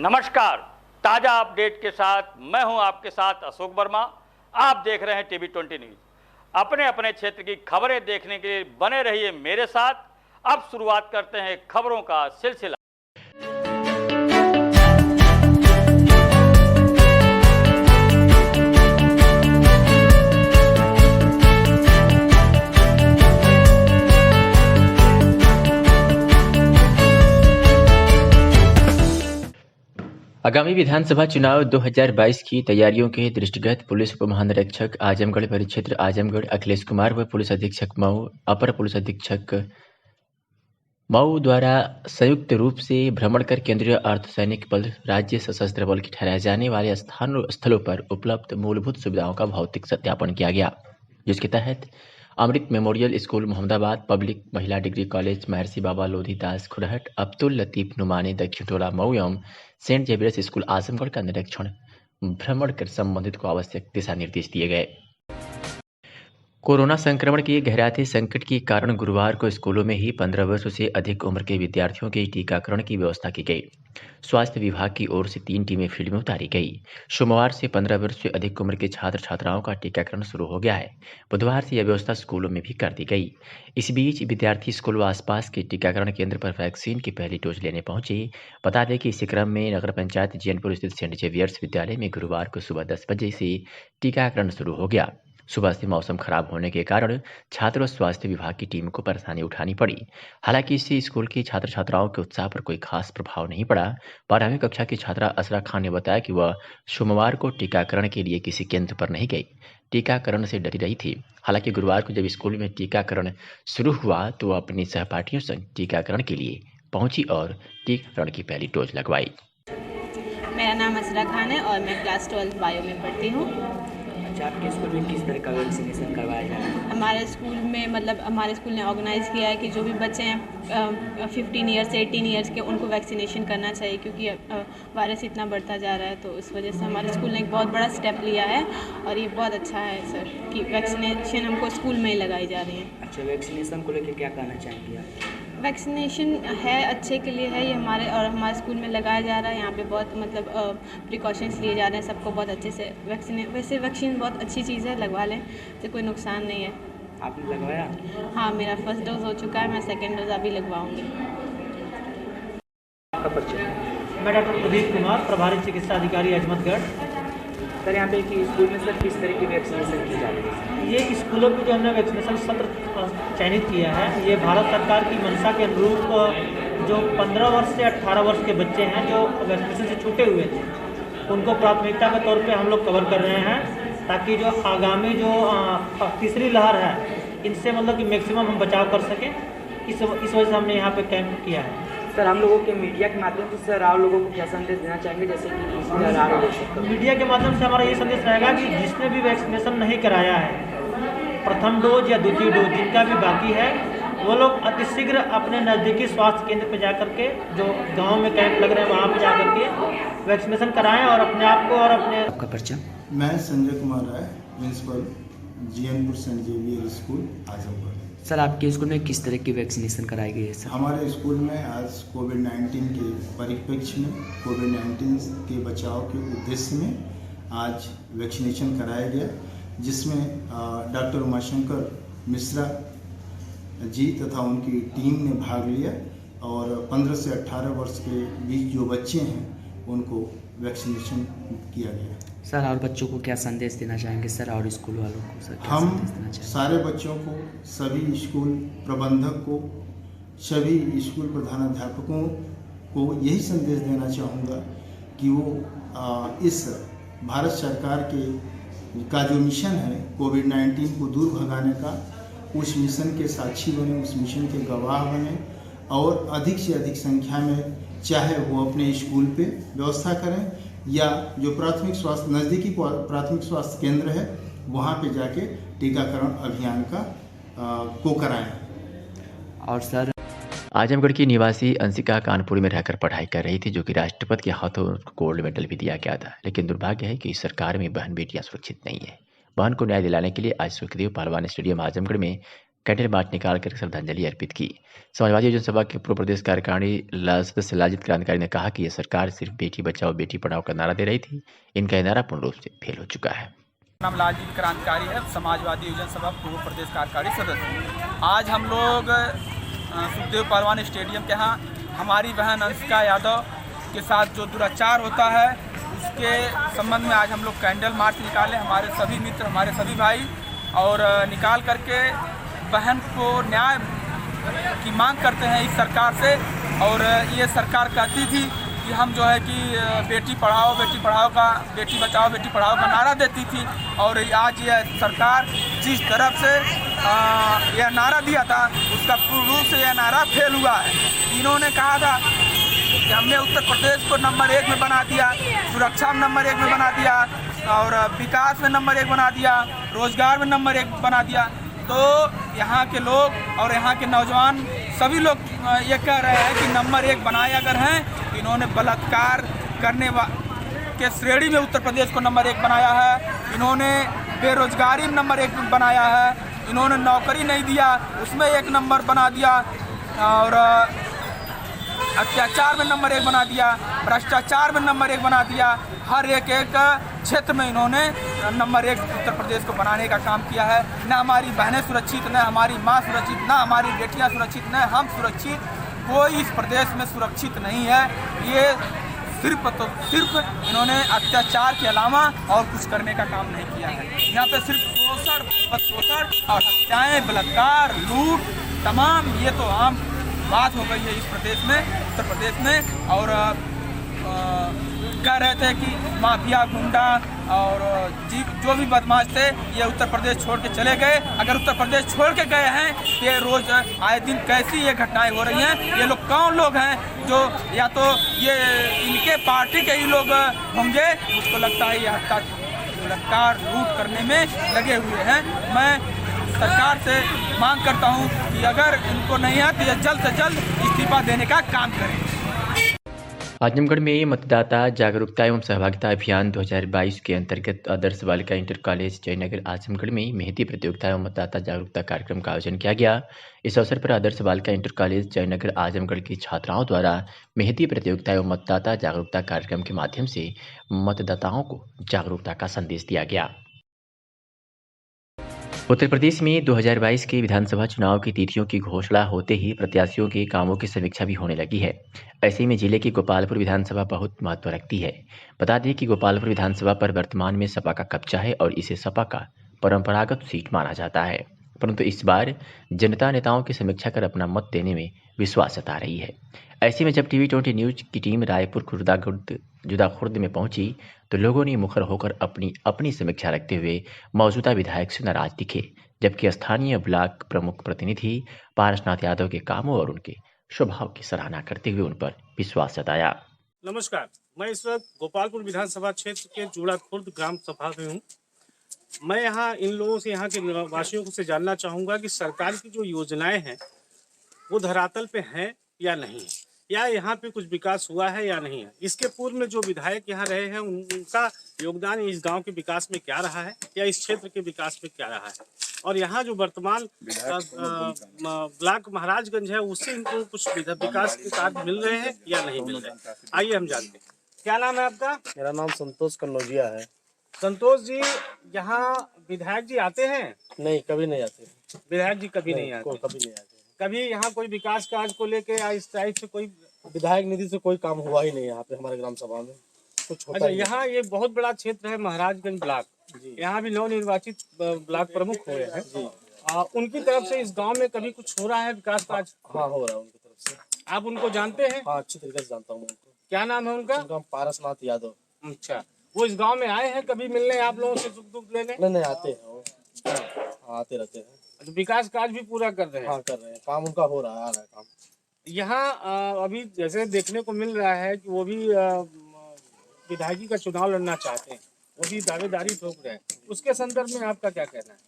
नमस्कार, ताज़ा अपडेट के साथ मैं हूं आपके साथ अशोक वर्मा। आप देख रहे हैं टीवी 20 न्यूज़। अपने अपने क्षेत्र की खबरें देखने के लिए बने रहिए मेरे साथ। अब शुरुआत करते हैं खबरों का सिलसिला। आगामी विधानसभा चुनाव 2022 की तैयारियों के दृष्टिगत पुलिस उप महानिरीक्षक आजमगढ़ परिक्षेत्र आजमगढ़ अखिलेश कुमार व पुलिस अधीक्षक मऊ अपर पुलिस अधीक्षक मऊ द्वारा संयुक्त रूप से भ्रमण कर केंद्रीय अर्धसैनिक बल राज्य सशस्त्र बल की ठहराए जाने वाले स्थलों पर उपलब्ध मूलभूत सुविधाओं का भौतिक सत्यापन किया गया, जिसके तहत अमृत मेमोरियल स्कूल मोहम्मदाबाद, पब्लिक महिला डिग्री कॉलेज महर्षि बाबा लोधीदास खुरहट, अब्दुल लतीफ नुमानी दक्षिण टोला मऊ एवं सेंट जेवियर्स स्कूल आजमगढ़ का निरीक्षण भ्रमण कर संबंधित को आवश्यक दिशा निर्देश दिए गए। कोरोना संक्रमण के गहराते संकट के कारण गुरुवार को स्कूलों में ही 15 वर्षों से अधिक उम्र के विद्यार्थियों के टीकाकरण की व्यवस्था की गई। स्वास्थ्य विभाग की ओर से 3 टीमें फील्ड में उतारी गई। सोमवार से 15 वर्ष से अधिक उम्र के छात्र छात्राओं का टीकाकरण शुरू हो गया है। बुधवार से यह व्यवस्था स्कूलों में भी कर दी गई। इस बीच विद्यार्थी स्कूल व आसपास के टीकाकरण केंद्र पर वैक्सीन की पहली डोज लेने पहुंचे। बता दें कि इसी क्रम में नगर पंचायत जैनपुर स्थित सेंट जेवियर्स विद्यालय में गुरुवार को सुबह 10 बजे से टीकाकरण शुरू हो गया। सुबह से मौसम खराब होने के कारण छात्र और स्वास्थ्य विभाग की टीम को परेशानी उठानी पड़ी। हालांकि इससे स्कूल के छात्र छात्राओं के उत्साह पर कोई खास प्रभाव नहीं पड़ा। 12वीं कक्षा की छात्रा असरा खान ने बताया कि वह सोमवार को टीकाकरण के लिए किसी केंद्र पर नहीं गई, टीकाकरण से डरी रही थी। हालांकि गुरुवार को जब स्कूल में टीकाकरण शुरू हुआ तो वह अपनी सहपाठियों संग टीकाकरण के लिए पहुंची और टीकाकरण की पहली डोज लगवाई। मेरा नाम असरा खान है और मैं क्लास 12 बायो में पढ़ती हूँ। आपके स्कूल में किस तरह का वैक्सीनेशन करवाया जा रहा है? हमारे स्कूल में हमारे स्कूल ने ऑर्गेनाइज़ किया है कि जो भी बच्चे हैं 15 ईयर्स से 18 ईयर्स के उनको वैक्सीनेशन करना चाहिए, क्योंकि वायरस इतना बढ़ता जा रहा है। तो इस वजह से हमारे स्कूल ने एक बहुत बड़ा स्टेप लिया है और ये बहुत अच्छा है सर कि वैक्सीनेशन हमको स्कूल में ही लगाई जा रही है। अच्छा, वैक्सीनेशन को लेकर क्या कहना चाहेंगे आप? वैक्सीनेशन है, अच्छे के लिए है ये हमारे स्कूल में लगाया जा रहा है। यहाँ पे बहुत प्रिकॉशंस लिए जा रहे हैं, सबको बहुत अच्छे से वैसे वैक्सीन बहुत अच्छी चीज़ है, लगवा लें तो कोई नुकसान नहीं है। आपने लगवाया? हाँ, मेरा फर्स्ट डोज हो चुका है, मैं सेकेंड डोज अभी लगवाऊंगी। आपका परिचय? मैं डॉक्टर प्रदीप कुमार, प्रभारी चिकित्सा अधिकारी अजमतगढ़। सर, यहाँ पे कि स्कूल में सर किस तरह की वैक्सीनेशन की जा रही है? ये स्कूलों में जो हमने वैक्सीनेशन सत्र चयनित किया है, ये भारत सरकार की मंशा के अनुरूप जो 15 वर्ष से 18 वर्ष के बच्चे हैं जो वैक्सीनेशन से छूटे हुए थे, उनको प्राथमिकता के तौर पे हम लोग कवर कर रहे हैं, ताकि जो आगामी जो तीसरी लहर है इनसे कि मैक्सिमम हम बचाव कर सकें। इस वजह से हमने यहाँ पे कैंप किया है। सर, हम लोगों के मीडिया के माध्यम से सर आप लोगों को क्या संदेश देना चाहेंगे, जैसे कि मीडिया के माध्यम से हमारा ये संदेश रहेगा कि जिसने भी वैक्सीनेशन नहीं कराया है, प्रथम डोज या द्वितीय डोज जिनका भी बाकी है, वो लोग अतिशीघ्र अपने नज़दीकी स्वास्थ्य केंद्र पर जा करके, जो गांव में कैंप लग रहे हैं वहाँ पर जा करके वैक्सीनेशन कराएं और अपने आप को और अपने। आपका परिचय? मैं Sanjay Kumar Rai, principal Jainpur saint Xavier school Azamgarh. Sir, आपके स्कूल में किस तरह की वैक्सीनेशन कराई गई है सर? हमारे स्कूल में आज कोविड-19 के परिप्रेक्ष्य में, कोविड-19 के बचाव के उद्देश्य में आज वैक्सीनेशन कराया गया, जिसमें डॉक्टर उमाशंकर मिश्रा जी तथा उनकी टीम ने भाग लिया और 15 से 18 वर्ष के बीच जो बच्चे हैं उनको वैक्सीनेशन किया गया। सर, और बच्चों को क्या संदेश देना चाहेंगे सर, और स्कूल वालों को सर क्या हम संदेश देना चाहेंगे? सारे बच्चों को, सभी स्कूल प्रबंधक को, सभी स्कूल प्रधानाध्यापकों को यही संदेश देना चाहूँगा कि वो इस भारत सरकार का जो मिशन है कोविड-19 को दूर भगाने का, उस मिशन के साक्षी बने, उस मिशन के गवाह बने और अधिक से अधिक संख्या में चाहे वो अपने स्कूल पे व्यवस्था करें या जो नज़दीकी प्राथमिक स्वास्थ्य केंद्र है वहाँ पे जाके टीकाकरण अभियान को कराएं। और सर, आजमगढ़ की निवासी अंशिका कानपुर में रहकर पढ़ाई कर रही थी, जो कि राष्ट्रपति के हाथों गोल्ड मेडल भी दिया गया था। लेकिन दुर्भाग्य है कि इस सरकार में बहन बेटियां सुरक्षित नहीं है। बहन को न्याय दिलाने के लिए आज सुखदेव पहलवान स्टेडियम आजमगढ़ में कैंडल मार्च निकालकर श्रद्धांजलि अर्पित की। समाजवादी योजना सभा के पूर्व प्रदेश कार्यकारिणी सदस्य लाजित क्रांतिकारी ने कहा कि यह सरकार सिर्फ बेटी बचाओ बेटी पढ़ाओ का नारा दे रही थी, इनका यह नारा पूर्ण रूप से फेल हो चुका है। नाम लाजित क्रांतिकारी है, समाजवादी योजना सभा पूर्व प्रदेश कार्यकारी सदस्य। आज हम लोग सुखदेव पहलवान स्टेडियम के यहाँ हमारी बहन अंशिका यादव के साथ जो दुराचार होता है उसके संबंध में आज हम लोग कैंडल मार्च निकाले, हमारे सभी मित्र, हमारे सभी भाई, और निकाल करके बहन को न्याय की मांग करते हैं इस सरकार से। और ये सरकार कहती थी कि हम जो है कि बेटी पढ़ाओ बेटी बचाओ बेटी पढ़ाओ का नारा देती थी, और आज ये सरकार जिस तरफ से यह नारा दिया था उसका पूर्ण रूप से यह नारा फेल हुआ है। इन्होंने कहा था कि हमने उत्तर प्रदेश को नंबर 1 में बना दिया, सुरक्षा में नंबर 1 में बना दिया, और विकास में नंबर 1 बना दिया, रोजगार में नंबर 1 बना दिया। तो यहाँ के लोग और यहाँ के नौजवान सभी लोग ये कह रहे हैं कि नंबर 1 बनाए अगर हैं तो इन्होंने बलात्कार करने के श्रेणी में उत्तर प्रदेश को नंबर 1 बनाया है, इन्होंने बेरोजगारी में नंबर 1 बनाया है, इन्होंने नौकरी नहीं दिया उसमें 1 नंबर बना दिया, और अत्याचार में नंबर 1 बना दिया, भ्रष्टाचार में नंबर 1 बना दिया। हर एक क्षेत्र में इन्होंने नंबर 1 उत्तर प्रदेश को बनाने का काम किया है। न हमारी बहनें सुरक्षित, न हमारी माँ सुरक्षित, न हमारी बेटियां सुरक्षित, न हम सुरक्षित, कोई इस प्रदेश में सुरक्षित नहीं है। ये सिर्फ इन्होंने अत्याचार के अलावा और कुछ करने का काम नहीं किया है। यहाँ पे सिर्फ शोषण और हत्याएँ, बलात्कार, लूट, तमाम ये तो आम बात हो गई है इस प्रदेश में, उत्तर प्रदेश में। और कह रहे थे कि माफिया, गुंडा और जो भी बदमाश थे ये उत्तर प्रदेश छोड़ के चले गए। अगर उत्तर प्रदेश छोड़ के गए हैं तो ये रोज़ आए दिन कैसी ये घटनाएं हो रही हैं। ये लोग कौन लोग हैं जो, या तो ये इनके पार्टी के ही लोग होंगे, मुझको लगता है ये हत्या, बलात्कार, लूट करने में लगे हुए हैं। मैं सरकार से मांग करता हूं कि अगर इनको नहीं है तो ये जल्द से जल्द इस्तीफा देने का काम करें। आजमगढ़ में मतदाता जागरूकता एवं सहभागिता अभियान 2022 के अंतर्गत आदर्श बालिका इंटर कॉलेज जयनगर आजमगढ़ में मेहंदी प्रतियोगिता एवं मतदाता जागरूकता कार्यक्रम का आयोजन किया गया। इस अवसर पर आदर्श बालिका इंटर कॉलेज जयनगर आजमगढ़ की छात्राओं द्वारा मेहंदी प्रतियोगिता एवं मतदाता जागरूकता कार्यक्रम के माध्यम से मतदाताओं को जागरूकता का संदेश दिया गया। उत्तर प्रदेश में 2022 के विधानसभा चुनाव की तिथियों की घोषणा होते ही प्रत्याशियों के कामों की समीक्षा भी होने लगी है। ऐसे में जिले की गोपालपुर विधानसभा बहुत महत्व रखती है। बता दें कि गोपालपुर विधानसभा पर वर्तमान में सपा का कब्जा है और इसे सपा का परंपरागत सीट माना जाता है, परंतु इस बार जनता नेताओं की समीक्षा कर अपना मत देने में विश्वास जता रही है। ऐसे में जब टीवी 20 न्यूज की टीम रायपुर जुदा-खुर्द में पहुंची तो लोगों ने मुखर होकर अपनी समीक्षा रखते हुए मौजूदा विधायक से नाराज दिखे, जबकि स्थानीय ब्लॉक प्रमुख प्रतिनिधि पारसनाथ यादव के कामों और उनके स्वभाव की सराहना करते हुए उन पर विश्वास जताया। नमस्कार, मैं इस वक्त गोपालपुर विधानसभा क्षेत्र के जुड़ा-खुर्द ग्राम सभा में हूँ। मैं यहाँ इन लोगों से, यहाँ के वासियों से जानना चाहूँगा कि सरकार की जो योजनाएं हैं वो धरातल पे हैं या नहीं है, या यहाँ पे कुछ विकास हुआ है या नहीं है। इसके पूर्व में जो विधायक यहाँ रहे हैं उनका योगदान इस गांव के विकास में क्या रहा है या इस क्षेत्र के विकास में क्या रहा है, और यहाँ जो वर्तमान ब्लॉक महाराजगंज है उससे इनको कुछ विकास के कार्य मिल रहे हैं या नहीं मिल रहे। आइए हम जानते हैं। क्या नाम है आपका? मेरा नाम संतोष कन्नौजिया है। संतोष जी, यहाँ विधायक जी आते हैं? नहीं, कभी नहीं आते। विधायक जी कभी नहीं आते? कभी नहीं आते। कभी यहाँ कोई विकास कार्य को लेके या इस टाइप से कोई विधायक निधि से कोई काम हुआ ही नहीं यहाँ पे हमारे ग्राम सभा में कुछ होता। अच्छा, यहाँ ये बहुत बड़ा क्षेत्र है महाराजगंज ब्लॉक, यहाँ भी नवनिर्वाचित ब्लॉक प्रमुख हुए हैं जी। उनकी तरफ से इस गांव में कभी कुछ हो रहा है विकास कार्य? हाँ, हो रहा है उनकी तरफ से। आप उनको जानते हैं? हाँ, अच्छी तरीके से जानता हूँ उनको। क्या नाम है उनका? पारसनाथ यादव। अच्छा, वो इस गाँव में आए हैं कभी मिलने आप लोगों से, सुख दुख लेने? नहीं, आते हैं, आते रहते हैं। तो विकास कार्य भी पूरा कर रहे हैं? हाँ, कर रहे हैं, काम उनका हो रहा है, आ रहा है काम। यहाँ अभी जैसे देखने को मिल रहा है कि वो भी विधायकी का चुनाव लड़ना चाहते हैं, वो भी दावेदारी ठोक रहे हैं, उसके संदर्भ में आपका क्या कहना है?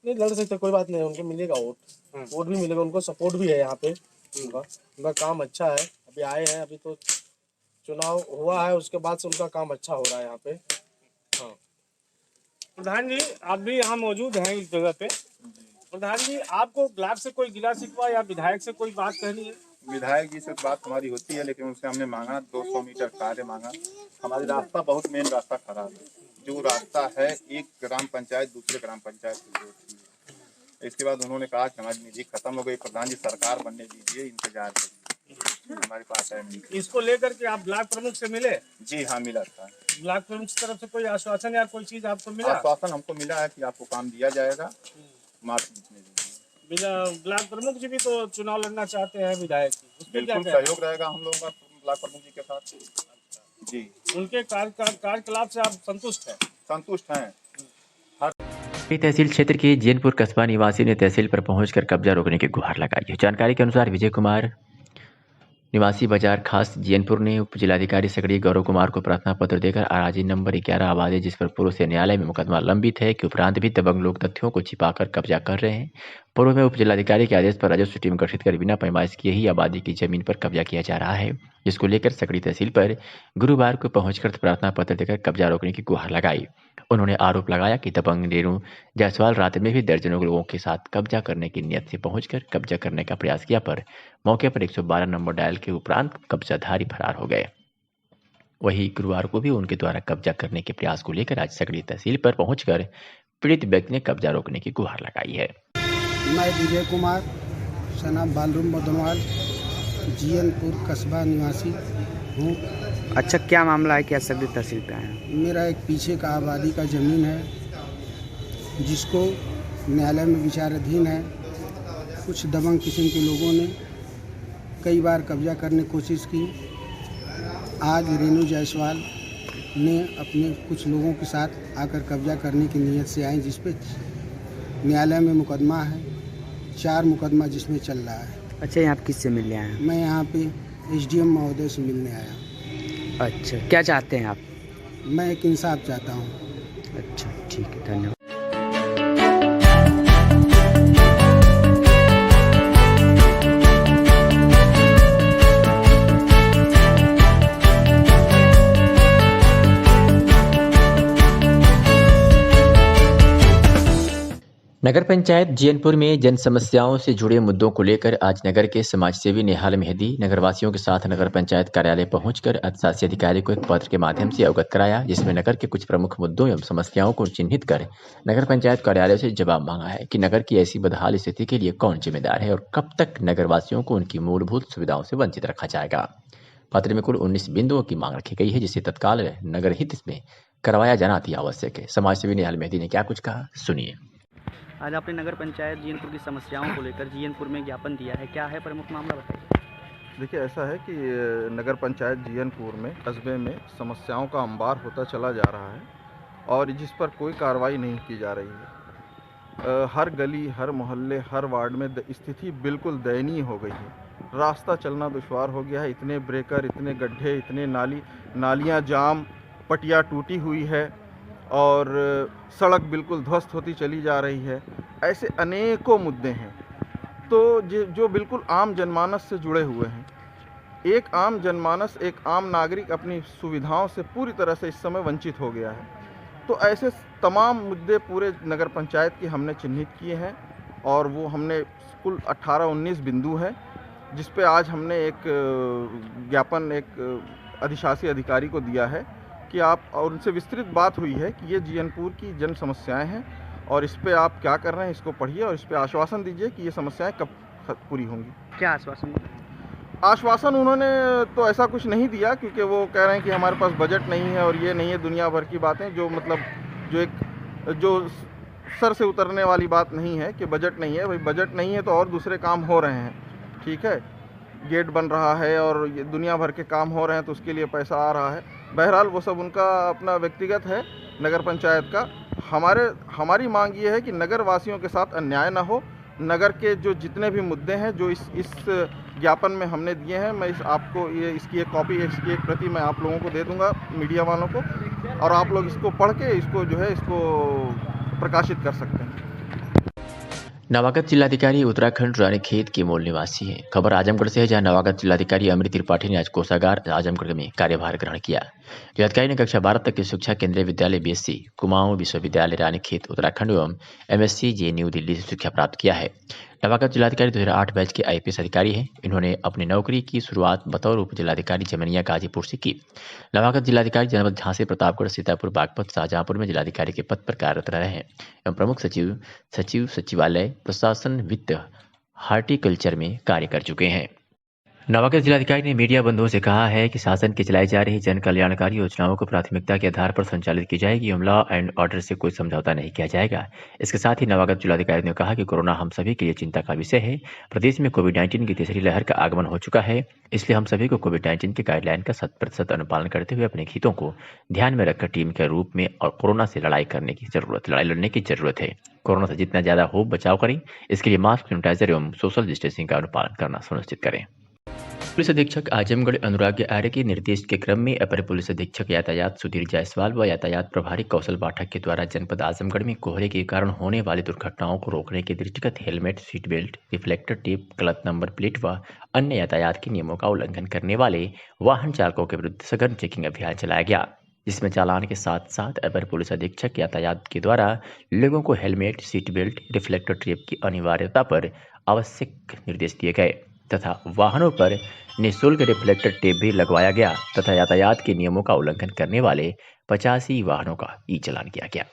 नहीं, लड़ सकते, कोई बात नहीं, उनको मिलेगा वोट भी मिलेगा, उनको सपोर्ट भी है यहाँ पे। उनका काम अच्छा है, अभी आए हैं, अभी तो चुनाव हुआ है, उसके बाद से उनका काम अच्छा हो रहा है यहाँ पे। हाँ प्रधान जी, आप भी यहाँ मौजूद हैं इस जगह पे, प्रधान जी, आपको ब्लॉक से कोई गिला शिकवा या विधायक से कोई बात कहनी है? विधायक जी से बात हमारी होती है, लेकिन उससे हमने मांगा 200 मीटर कार्य मांगा। हमारी रास्ता बहुत मेन रास्ता खराब है। जो रास्ता है एक ग्राम पंचायत दूसरे ग्राम पंचायत से जोड़ती है। इसके बाद उन्होंने कहा कि हमारी निधि खत्म हो गई, प्रधान जी सरकार बनने दीजिए, इंतजार करिए, हमारे पास है नहीं। इसको लेकर के आप ब्लॉक प्रमुख से मिले? जी हाँ, मिला था। ब्लॉक प्रमुख की तरफ से कोई आश्वासन या कोई चीज आपको मिला? आश्वासन हमको मिला है कि आपको काम दिया जाएगा, मार्क्स जितने दीजिए। ब्लॉक प्रमुख जी भी तो चुनाव लड़ना चाहते हैं विधायक की, बिल्कुल सहयोग रहेगा हम लोगों का ब्लॉक प्रमुख जी के साथ। जी, उनके कार्यकलाप से आप संतुष्ट हैं? संतुष्ट हैं। तहसील क्षेत्र के जैनपुर कस्बा निवासी ने तहसील पर पहुंचकर कब्जा रोकने की गुहार लगाई है। जानकारी के अनुसार विजय कुमार निवासी बाजार खास जैनपुर ने उप जिलाधिकारी सकड़ी गौरव कुमार को प्रार्थना पत्र देकर अराजी नंबर 11 आबादी जिस पर पूर्व से न्यायालय में मुकदमा लंबित है के उपरांत भी दबंग लोग तथ्यों को छिपाकर कब्जा कर रहे हैं। पूर्व में उप जिलाधिकारी के आदेश पर राजस्व टीम गठित कर बिना पैमाइश किए ही आबादी की जमीन पर कब्जा किया जा रहा है, जिसको लेकर सकड़ी तहसील पर गुरुवार को पहुंचकर प्रार्थना पत्र देकर कब्जा रोकने की गुहार लगाई। उन्होंने आरोप लगाया कि दबंग रेणु जायसवाल रात में भी दर्जनों लोगों के साथ कब्जा करने की नियत से पहुंचकर कब्जा करने का प्रयास किया, पर मौके पर 112 नंबर डायल के उपरांत कब्जाधारी फरार हो गए। वहीं गुरुवार को भी उनके द्वारा कब्जा करने के प्रयास को लेकर आज सकड़ी तहसील पर पहुंचकर पीड़ित व्यक्ति ने कब्जा रोकने की गुहार लगाई है। मैं विजय कुमार सना बालरूम बदनवाल जैनपुर कस्बा निवासी हूँ। अच्छा, क्या मामला है, क्या सकड़ी तहसील पे आए? मेरा एक पीछे का आबादी का ज़मीन है जिसको न्यायालय में विचाराधीन है। कुछ दबंग किस्म के लोगों ने कई बार कब्जा करने की कोशिश की। आज रेणु जायसवाल ने अपने कुछ लोगों के साथ आकर कब्जा करने की नीयत से आए, जिस पे न्यायालय में मुकदमा है, 4 मुकदमा जिसमें चल रहा है। अच्छा, यहाँ आप किससे मिलने आए हैं? मैं यहाँ पे SDM महोदय से मिलने आया। अच्छा, क्या चाहते हैं आप? मैं एक इंसाफ चाहता हूँ। अच्छा, ठीक है, धन्यवाद। नगर पंचायत जैनपुर में जन समस्याओं से जुड़े मुद्दों को लेकर आज नगर के समाजसेवी नेहाल मेहदी नगरवासियों के साथ नगर पंचायत कार्यालय पहुंचकर अधिशासी अधिकारी को एक पत्र के माध्यम से अवगत कराया, जिसमें नगर के कुछ प्रमुख मुद्दों एवं समस्याओं को चिन्हित कर नगर पंचायत कार्यालय से जवाब मांगा है कि नगर की ऐसी बदहाल स्थिति के लिए कौन जिम्मेदार है और कब तक नगरवासियों को उनकी मूलभूत सुविधाओं से वंचित रखा जाएगा। पत्र में कुल 19 बिंदुओं की मांग रखी गई है, जिसे तत्काल नगर हित में करवाया जाना अति आवश्यक है। समाजसेवी नेहाल मेहदी ने क्या कुछ कहा, सुनिए। आज आपने नगर पंचायत जैनपुर की समस्याओं को लेकर जैनपुर में ज्ञापन दिया है, क्या है प्रमुख मामला, बताइए। देखिए, ऐसा है कि नगर पंचायत जैनपुर में कस्बे में समस्याओं का अंबार होता चला जा रहा है और जिस पर कोई कार्रवाई नहीं की जा रही है। हर गली, हर मोहल्ले, हर वार्ड में स्थिति बिल्कुल दयनीय हो गई है। रास्ता चलना दुश्वार हो गया है। इतने ब्रेकर, इतने गड्ढे, इतने नालियाँ जाम, पटिया टूटी हुई है और सड़क बिल्कुल ध्वस्त होती चली जा रही है। ऐसे अनेकों मुद्दे हैं तो जो बिल्कुल आम जनमानस से जुड़े हुए हैं। एक आम जनमानस, एक आम नागरिक अपनी सुविधाओं से पूरी तरह से इस समय वंचित हो गया है। तो ऐसे तमाम मुद्दे पूरे नगर पंचायत के हमने चिन्हित किए हैं और वो हमने कुल 18-19 बिंदु है, जिस पे आज हमने एक ज्ञापन एक अधिशासी अधिकारी को दिया है कि आप, और उनसे विस्तृत बात हुई है कि ये जैनपुर की जन समस्याएं हैं और इस पे आप क्या कर रहे हैं इसको पढ़िए और इस पे आश्वासन दीजिए कि ये समस्याएं कब पूरी होंगी। क्या आश्वासन? आश्वासन उन्होंने तो ऐसा कुछ नहीं दिया, क्योंकि वो कह रहे हैं कि हमारे पास बजट नहीं है और ये नहीं है, दुनिया भर की बातें जो मतलब जो सर से उतरने वाली बात नहीं है कि बजट नहीं है। भाई बजट नहीं है तो और दूसरे काम हो रहे हैं, ठीक है, गेट बन रहा है और ये दुनिया भर के काम हो रहे हैं तो उसके लिए पैसा आ रहा है। बहरहाल वो सब उनका अपना व्यक्तिगत है नगर पंचायत का। हमारी मांग ये है कि नगर वासियों के साथ अन्याय ना हो। नगर के जो जितने भी मुद्दे हैं जो इस ज्ञापन में हमने दिए हैं, मैं आपको इसकी एक कॉपी, इसकी एक प्रति मैं आप लोगों को दे दूंगा, मीडिया वालों को, और आप लोग इसको पढ़ के इसको जो है इसको प्रकाशित कर सकते हैं। नवागत जिलाधिकारी उत्तराखंड रानीखेत के मूल निवासी हैं। खबर आजमगढ़ से है, जहां नवागत जिलाधिकारी अमृत त्रिपाठी ने आज कोषागार आजमगढ़ में कार्यभार ग्रहण किया। जिलाधिकारी ने कक्षा 12 तक की शिक्षा केंद्रीय विद्यालय BSc कुमाऊं विश्वविद्यालय रानीखेत उत्तराखंड एवं MSc JNU दिल्ली से शिक्षा प्राप्त किया है। नवागत जिलाधिकारी 2008 बैच के IPS अधिकारी हैं। इन्होंने अपनी नौकरी की शुरुआत बतौर उप जिलाधिकारी जमनिया गाजीपुर से की। नवागत जिलाधिकारी जनपद झांसी, प्रतापगढ़, सीतापुर, बागपत, शाहजहांपुर में जिलाधिकारी के पद पर कार्यरत रहे हैं एवं प्रमुख सचिव, सचिवालय, प्रशासन, वित्त, हार्टिकल्चर में कार्य कर चुके हैं। नवागत जिलाधिकारी ने मीडिया बंधुओं से कहा है कि शासन की चलाई जा रही जन कल्याणकारी योजनाओं को प्राथमिकता के आधार पर संचालित की जाएगी एवं लॉ एंड ऑर्डर से कोई समझौता नहीं किया जाएगा। इसके साथ ही नवागत जिलाधिकारी ने कहा कि कोरोना हम सभी के लिए चिंता का विषय है। प्रदेश में कोविड-19 की तीसरी लहर का आगमन हो चुका है, इसलिए हम सभी को कोविड-19 के गाइडलाइन का 100% अनुपालन करते हुए अपने हितों को ध्यान में रखकर टीम के रूप में और कोरोना से लड़ाई लड़ने की जरूरत है। कोरोना से जितना ज्यादा हो बचाव करें, इसके लिए मास्क, सैनिटाइजर एवं सोशल डिस्टेंसिंग का अनुपालन करना सुनिश्चित करें। पुलिस अधीक्षक आजमगढ़ अनुराग आर्य के निर्देश के क्रम में अपर पुलिस अधीक्षक यातायात सुधीर जायसवाल व यातायात प्रभारी कौशल पाठक के द्वारा जनपद आजमगढ़ में कोहरे के कारण होने वाली दुर्घटनाओं को रोकने के दृष्टिगत helmet, seat belt, reflector tape, गलत नंबर प्लेट व अन्य यातायात के नियमों का उल्लंघन करने वाले वाहन चालकों के विरुद्ध सघन चेकिंग अभियान चलाया गया, जिसमें चालान के साथ साथ अपर पुलिस अधीक्षक यातायात के द्वारा लोगों को helmet, seat belt, reflector tape की अनिवार्यता पर आवश्यक निर्देश दिए गए तथा वाहनों पर निःशुल्क रिफ्लेक्टर टेप भी लगवाया गया तथा यातायात के नियमों का उल्लंघन करने वाले 85 वाहनों का ई-चालान किया गया।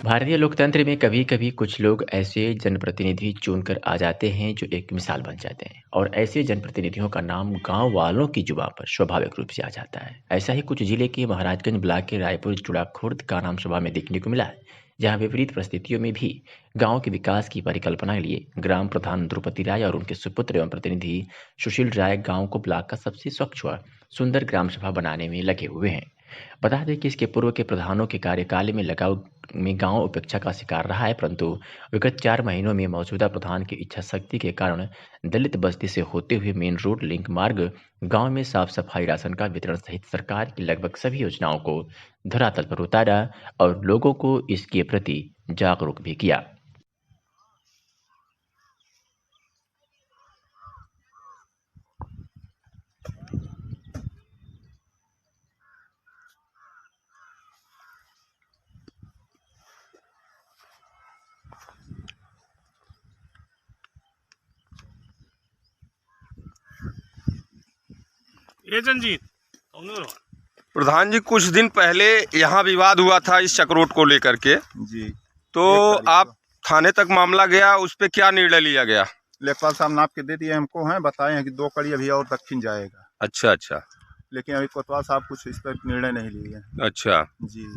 भारतीय लोकतंत्र में कभी कभी कुछ लोग ऐसे जनप्रतिनिधि चुनकर आ जाते हैं जो एक मिसाल बन जाते हैं और ऐसे जनप्रतिनिधियों का नाम गांव वालों की जुबान पर स्वाभाविक रूप से आ जाता है। ऐसा ही कुछ जिले के महाराजगंज ब्लॉक के रायपुर जुड़ाखुर्द का नाम सभा में देखने को मिला है, जहां विपरीत परिस्थितियों में भी गांव के विकास की परिकल्पना के लिए ग्राम प्रधान द्रौपदी राय और उनके सुपुत्र एवं प्रतिनिधि सुशील राय गांव को ब्लॉक का सबसे स्वच्छ व सुंदर ग्राम सभा बनाने में लगे हुए हैं। बता दें कि इसके पूर्व के प्रधानों के कार्यकाल में गांव उपेक्षा का शिकार रहा है, परंतु विगत 4 महीनों में मौजूदा प्रधान की इच्छा शक्ति के कारण दलित बस्ती से होते हुए मेन रोड लिंक मार्ग गांव में साफ सफाई, राशन का वितरण सहित सरकार की लगभग सभी योजनाओं को धरातल पर उतारा और लोगों को इसके प्रति जागरूक भी किया। प्रधान जी, कुछ दिन पहले यहाँ विवाद हुआ था इस चक्रोट को लेकर के जी, तो आप थाने तक मामला गया, उस पे क्या निर्णय लिया गया? लेखपाल साहब नाप के दे दिए हमको, हैं बताए हैं कि 2 कड़ी अभी और दक्षिण जाएगा। अच्छा अच्छा, लेकिन अभी कोतवाल साहब कुछ इस पर निर्णय नहीं लिए हैं। अच्छा जी।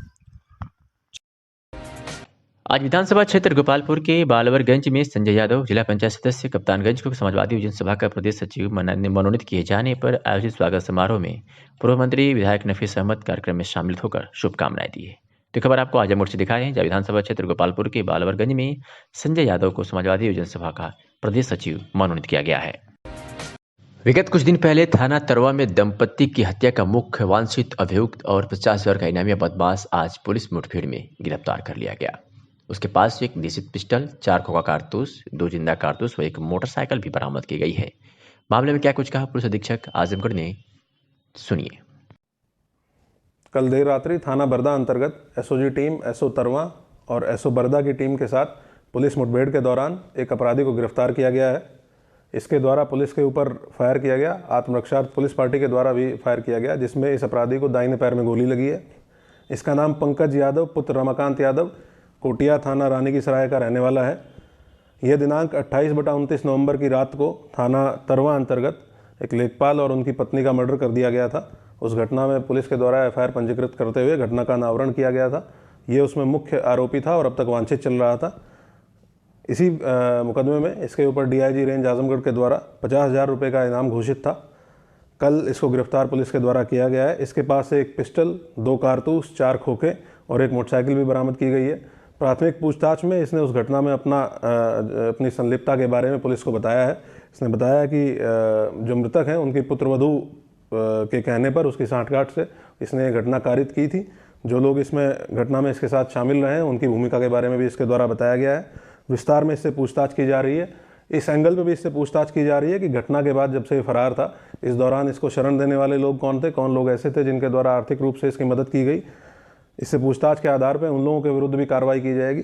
आज विधानसभा क्षेत्र गोपालपुर के बालवरगंज में संजय यादव, जिला पंचायत सदस्य कप्तानगंज को समाजवादी योजना सभा का प्रदेश सचिव मनोनीत किए जाने पर आयोजित स्वागत समारोह में पूर्व मंत्री विधायक नफीस अहमद कार्यक्रम में शामिल होकर शुभकामनाएं दी है। तो खबर आपको आजमगढ़ से दिखाए हैं, जहाँ विधानसभा क्षेत्र गोपालपुर के बालवरगंज में संजय यादव को समाजवादी योजना सभा का प्रदेश सचिव मनोनीत किया गया है। विगत कुछ दिन पहले थाना तरवा में दंपत्ति की हत्या का मुख्य वांछित अभियुक्त और 50,000 का इनामी बदमाश आज पुलिस मुठभेड़ में गिरफ्तार कर लिया गया। उसके पास एक निषिद्ध पिस्टल, 4 खोखा कारतूस, 2 जिंदा कारतूस व एक मोटरसाइकिल भी बरामद की गई है। मामले में क्या कुछ कहा पुलिस अधीक्षक आजमगढ़ ने, सुनिए। कल देर रात्रि थाना बरदा अंतर्गत एसओजी टीम, एसओ तरवा और एसओ बरदा की टीम के साथ पुलिस मुठभेड़ के दौरान एक अपराधी को गिरफ्तार किया गया है। इसके द्वारा पुलिस के ऊपर फायर किया गया, आत्मरक्षार्थ पुलिस पार्टी के द्वारा भी फायर किया गया, जिसमें इस अपराधी को दाहिने पैर में गोली लगी है। इसका नाम पंकज यादव पुत्र रमाकांत यादव, कोटिया थाना रानी की सराय का रहने वाला है। यह दिनांक 28/29 नवंबर की रात को थाना तरवा अंतर्गत एक लेखपाल और उनकी पत्नी का मर्डर कर दिया गया था। उस घटना में पुलिस के द्वारा एफआईआर पंजीकृत करते हुए घटना का अनावरण किया गया था। ये उसमें मुख्य आरोपी था और अब तक वांछित चल रहा था। इसी मुकदमे में इसके ऊपर डीआईजी रेंज आजमगढ़ के द्वारा 50,000 रुपये का इनाम घोषित था। कल इसको गिरफ्तार पुलिस के द्वारा किया गया है। इसके पास से एक पिस्टल, 2 कारतूस, 4 खोखे और एक मोटरसाइकिल भी बरामद की गई है। प्राथमिक पूछताछ में इसने उस घटना में अपनी संलिप्तता के बारे में पुलिस को बताया है। इसने बताया कि जो मृतक हैं उनकी पुत्रवधू के कहने पर उसकी सांठगांठ से इसने ये घटना कारित की थी। जो लोग इसमें घटना में इसके साथ शामिल रहे हैं उनकी भूमिका के बारे में भी इसके द्वारा बताया गया है। विस्तार में इससे पूछताछ की जा रही है। इस एंगल पे भी इससे पूछताछ की जा रही है कि घटना के बाद जब से ये फरार था, इस दौरान इसको शरण देने वाले लोग कौन थे, कौन लोग ऐसे थे जिनके द्वारा आर्थिक रूप से इसकी मदद की गई। इससे पूछताछ के आधार पर उन लोगों के विरुद्ध भी कार्रवाई की जाएगी।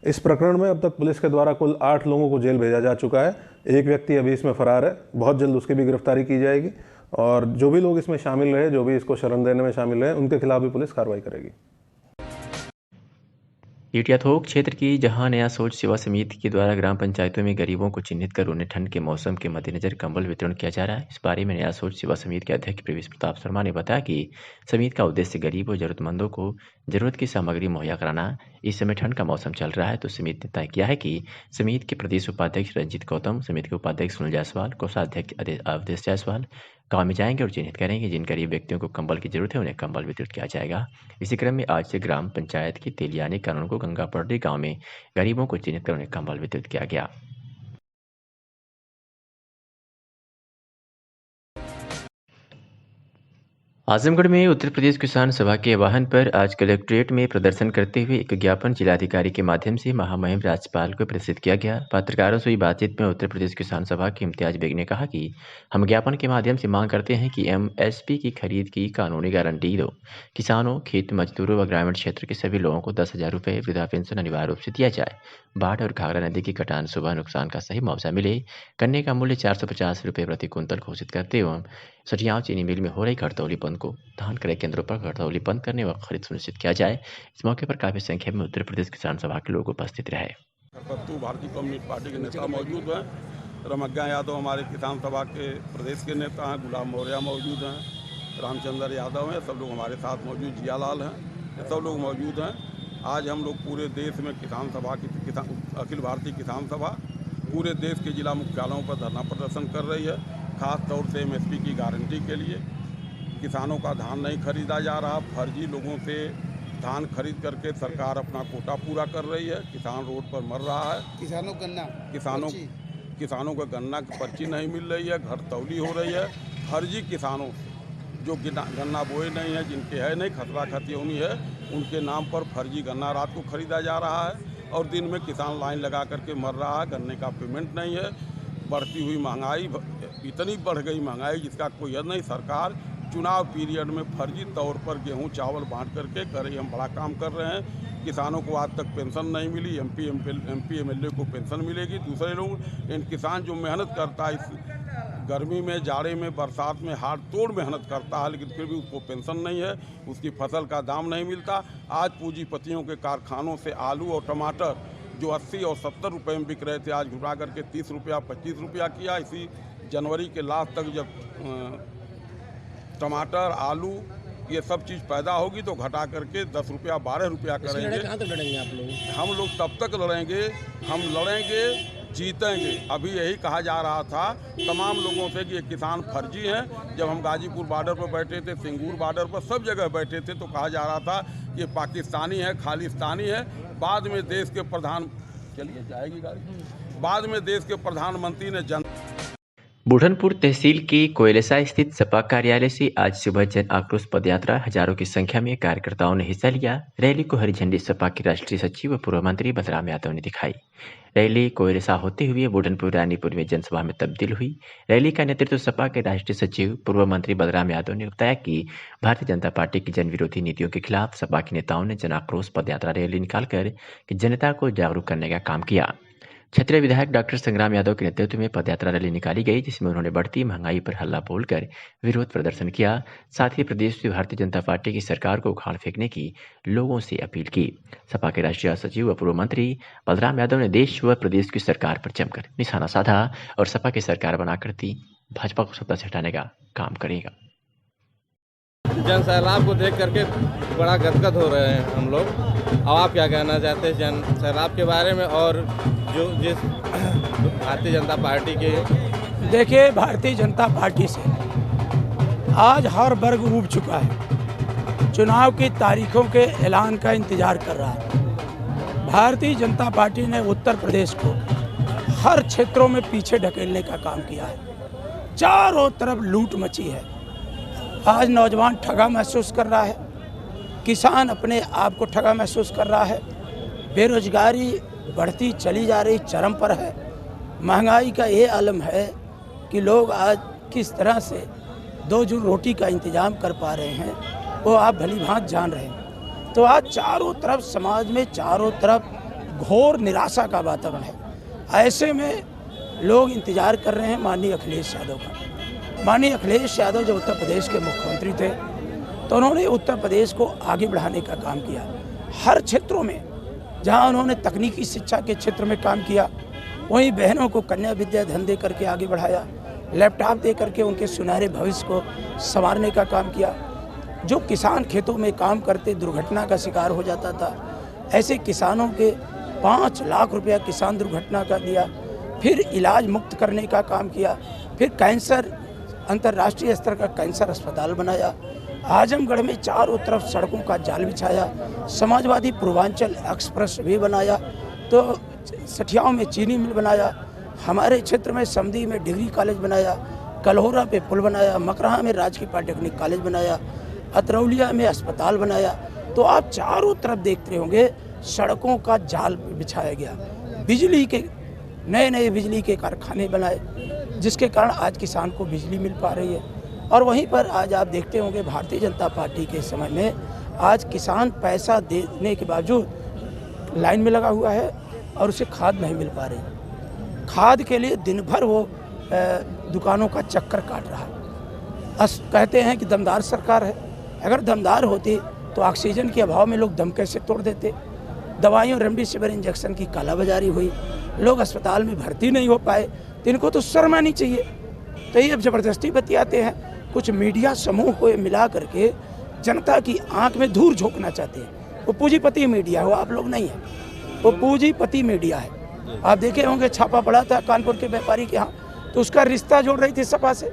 इस प्रकरण में अब तक पुलिस के द्वारा कुल 8 लोगों को जेल भेजा जा चुका है। एक व्यक्ति अभी इसमें फरार है, बहुत जल्द उसकी भी गिरफ्तारी की जाएगी और जो भी लोग इसमें शामिल रहे, जो भी इसको शरण देने में शामिल रहे, उनके खिलाफ भी पुलिस कार्रवाई करेगी। यूटिया थोक क्षेत्र की जहां नया सोच सेवा समिति के द्वारा ग्राम पंचायतों में गरीबों को चिन्हित कर उन्हें ठंड के मौसम के मद्देनजर कंबल वितरण किया जा रहा है। इस बारे में नया सोच सेवा समिति के अध्यक्ष प्रवेश प्रताप शर्मा ने बताया कि समिति का उद्देश्य गरीब और जरूरतमंदों को जरूरत की सामग्री मुहैया कराना। इस समय ठंड का मौसम चल रहा है तो समिति ने तय किया है कि समिति के प्रदेश उपाध्यक्ष रंजीत गौतम, समिति के उपाध्यक्ष सुनील जायसवाल, कोषाध्यक्ष अवधेश जायसवाल गाँव में जाएंगे और चिन्हित करेंगे जिन गरीब व्यक्तियों को कंबल की जरूरत है उन्हें कंबल वितरित किया जाएगा। इसी क्रम में आज से ग्राम पंचायत की तेलियानी कानून को गंगापड़डी गाँव में गरीबों को चिन्हित कर उन्हें कंबल वितरित किया गया। आजमगढ़ में उत्तर प्रदेश किसान सभा के आह्वान पर आज कलेक्ट्रेट में प्रदर्शन करते हुए एक ज्ञापन जिलाधिकारी के माध्यम से महामहिम राज्यपाल को प्रेषित किया गया। पत्रकारों से हुई बातचीत में उत्तर प्रदेश किसान सभा के इम्तियाज बेग ने कहा कि हम ज्ञापन के माध्यम से मांग करते हैं कि MSP की खरीद की कानूनी गारंटी दो। किसानों, खेत मजदूरों व ग्रामीण क्षेत्र के सभी लोगों को 10,000 रुपये वृद्धा पेंशन अनिवार्य रूप से दिया जाए। बाढ़ और घाघरा नदी की कटान सुबह नुकसान का सही मुआवजा मिले। गन्ने का मूल्य 450 रुपये प्रति कुंतल घोषित करते एवं सठियाव चीनी मिल में हो रही घटतौली बंद को धान क्रय केंद्रों पर घटतौली बंद करने व खरीद सुनिश्चित किया जाए। इस मौके पर काफी संख्या में उत्तर प्रदेश किसान सभा के लोग उपस्थित रहे। भारतीय कम्युनिस्ट पार्टी के नेता मौजूद हैं, रमग्गा यादव हमारे किसान सभा के प्रदेश के नेता हैं, गुलाम मौर्य मौजूद हैं, रामचंद्र यादव हैं, सब लोग हमारे साथ मौजूद, जियालाल हैं, ये सब लोग मौजूद हैं। आज हम लोग पूरे देश में किसान सभा की अखिल भारतीय किसान सभा पूरे देश के जिला मुख्यालयों पर धरना प्रदर्शन कर रही है। खास तौर से MSP की गारंटी के लिए किसानों का धान नहीं खरीदा जा रहा, फर्जी लोगों से धान खरीद करके सरकार अपना कोटा पूरा कर रही है। किसान रोड पर मर रहा है। किसानों को गन्ना की पर्ची नहीं मिल रही है, घटतौली हो रही है। फर्जी किसानों जो गन्ना बोए नहीं है, जिनके है नहीं, खतरा खतियोनी है, उनके नाम पर फर्जी गन्ना रात को खरीदा जा रहा है और दिन में किसान लाइन लगा करके मर रहा है। गन्ने का पेमेंट नहीं है। बढ़ती हुई महंगाई, इतनी बढ़ गई महंगाई जिसका कोई हद नहीं। सरकार चुनाव पीरियड में फर्जी तौर पर गेहूं चावल बांट करके करे हम बड़ा काम कर रहे हैं। किसानों को आज तक पेंशन नहीं मिली। MP MLA को पेंशन मिलेगी। दूसरे लोग इन किसान जो मेहनत करता है, इस गर्मी में, जाड़े में, बरसात में हाथ तोड़ मेहनत करता है, लेकिन फिर भी उसको पेंशन नहीं है, उसकी फसल का दाम नहीं मिलता। आज पूंजीपतियों के कारखानों से आलू और टमाटर जो 80 और 70 रुपये में बिक रहे थे, आज घुटा करके 30 रुपया 25 रुपया किया। इसी जनवरी के लास्ट तक जब टमाटर, आलू ये सब चीज़ पैदा होगी तो घटा करके 10 रुपया 12 रुपया करेंगे। कहाँ तक लड़ेंगे आप लोग? हम लोग तब तक लड़ेंगे, हम लड़ेंगे, जीतेंगे। अभी यही कहा जा रहा था तमाम लोगों से कि ये किसान फर्जी हैं। जब हम गाजीपुर बॉर्डर पर बैठे थे, सिंगूर बॉर्डर पर, सब जगह बैठे थे तो कहा जा रहा था ये पाकिस्तानी है, खालिस्तानी है। बाद में देश के प्रधानमंत्री ने बुढ़नपुर तहसील के कोयलसा स्थित सपा कार्यालय से आज सुबह जन आक्रोश पदयात्रा हजारों की संख्या में कार्यकर्ताओं ने हिस्सा लिया। रैली को हरी झंडी सपा के राष्ट्रीय सचिव व पूर्व मंत्री बलराम यादव ने दिखाई। रैली कोयलसा होते हुए बुढ़नपुर रानीपुर में जनसभा में तब्दील हुई। रैली का नेतृत्व सपा के राष्ट्रीय सचिव पूर्व मंत्री बलराम यादव ने बताया कि भारतीय जनता पार्टी की जन विरोधी नीतियों के खिलाफ सपा के नेताओं ने जन आक्रोश पदयात्रा रैली निकालकर जनता को जागरूक करने का काम किया। क्षेत्रीय विधायक डॉक्टर संग्राम यादव के नेतृत्व में पदयात्रा रैली निकाली गई, जिसमें उन्होंने बढ़ती महंगाई पर हल्ला बोलकर विरोध प्रदर्शन किया। साथ ही प्रदेश में भारतीय जनता पार्टी की सरकार को उखाड़ फेंकने की लोगों से अपील की। सपा के राष्ट्रीय सचिव व पूर्व मंत्री बलराम यादव ने देश व प्रदेश की सरकार पर जमकर निशाना साधा और सपा की सरकार बनाकर दी भाजपा को सत्ता से हटाने का काम करेगा। जन सैलाब को देख करके बड़ा गदगद हो रहे हैं हम लोग। अब आप क्या कहना चाहते हैं जन सैलाब के बारे में और जो जिस भारतीय जनता पार्टी के? देखिए, भारतीय जनता पार्टी से आज हर वर्ग ऊब चुका है। चुनाव की तारीखों के ऐलान का इंतजार कर रहा है। भारतीय जनता पार्टी ने उत्तर प्रदेश को हर क्षेत्रों में पीछे ढकेलने का काम किया है। चारों तरफ लूट मची है। आज नौजवान ठगा महसूस कर रहा है, किसान अपने आप को ठगा महसूस कर रहा है, बेरोजगारी बढ़ती चली जा रही, चरम पर है। महंगाई का ये आलम है कि लोग आज किस तरह से 2 जून रोटी का इंतज़ाम कर पा रहे हैं वो आप भली भांति जान रहे हैं। तो आज चारों तरफ समाज में चारों तरफ घोर निराशा का वातावरण है। ऐसे में लोग इंतज़ार कर रहे हैं माननीय अखिलेश यादव का। माननीय अखिलेश यादव जब उत्तर प्रदेश के मुख्यमंत्री थे तो उन्होंने उत्तर प्रदेश को आगे बढ़ाने का काम किया। हर क्षेत्रों में जहां उन्होंने तकनीकी शिक्षा के क्षेत्र में काम किया, वहीं बहनों को कन्या विद्या धन दे करके आगे बढ़ाया, लैपटॉप दे करके उनके सुनहरे भविष्य को संवारने का काम किया। जो किसान खेतों में काम करते दुर्घटना का शिकार हो जाता था, ऐसे किसानों के 5 लाख रुपया किसान दुर्घटना का दिया। फिर इलाज मुक्त करने का काम किया। फिर कैंसर, अंतर्राष्ट्रीय स्तर का कैंसर अस्पताल बनाया। आजमगढ़ में चारों तरफ सड़कों का जाल बिछाया। समाजवादी पूर्वांचल एक्सप्रेस वे बनाया। तो सठियाओं में चीनी मिल बनाया। हमारे क्षेत्र में समधी में डिग्री कॉलेज बनाया। कलहोरा पे पुल बनाया। मकराहा में राजकीय पॉलिटेक्निक कॉलेज बनाया। अतरौलिया में अस्पताल बनाया। तो आप चारों तरफ देखते होंगे सड़कों का जाल बिछाया गया। बिजली के नए बिजली के कारखाने बनाए, जिसके कारण आज किसान को बिजली मिल पा रही है। और वहीं पर आज आप देखते होंगे भारतीय जनता पार्टी के समय में आज किसान पैसा देने के बावजूद लाइन में लगा हुआ है और उसे खाद नहीं मिल पा रही। खाद के लिए दिन भर वो दुकानों का चक्कर काट रहा है। कहते हैं कि दमदार सरकार है। अगर दमदार होती तो ऑक्सीजन के अभाव में लोग दम कैसे तोड़ देते। दवाइयों रेमडेसिविर इंजेक्शन की कालाबाजारी हुई, लोग अस्पताल में भर्ती नहीं हो पाए। तो इनको तो शर्म आनी चाहिए। तो ये अब ज़बरदस्ती बतियाते हैं। कुछ मीडिया समूह को मिला करके जनता की आंख में धूल झोंकना चाहते हैं। वो पूंजीपति मीडिया हो, आप लोग नहीं है, वो पूंजीपति मीडिया है। आप देखे होंगे छापा पड़ा था कानपुर के व्यापारी के यहाँ, तो उसका रिश्ता जोड़ रही थी सपा से।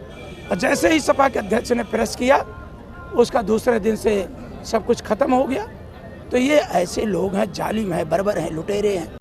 और जैसे ही सपा के अध्यक्ष ने प्रेस किया, उसका दूसरे दिन से सब कुछ खत्म हो गया। तो ये ऐसे लोग हैं, जालिम हैं, बर्बर हैं, लुटेरे हैं।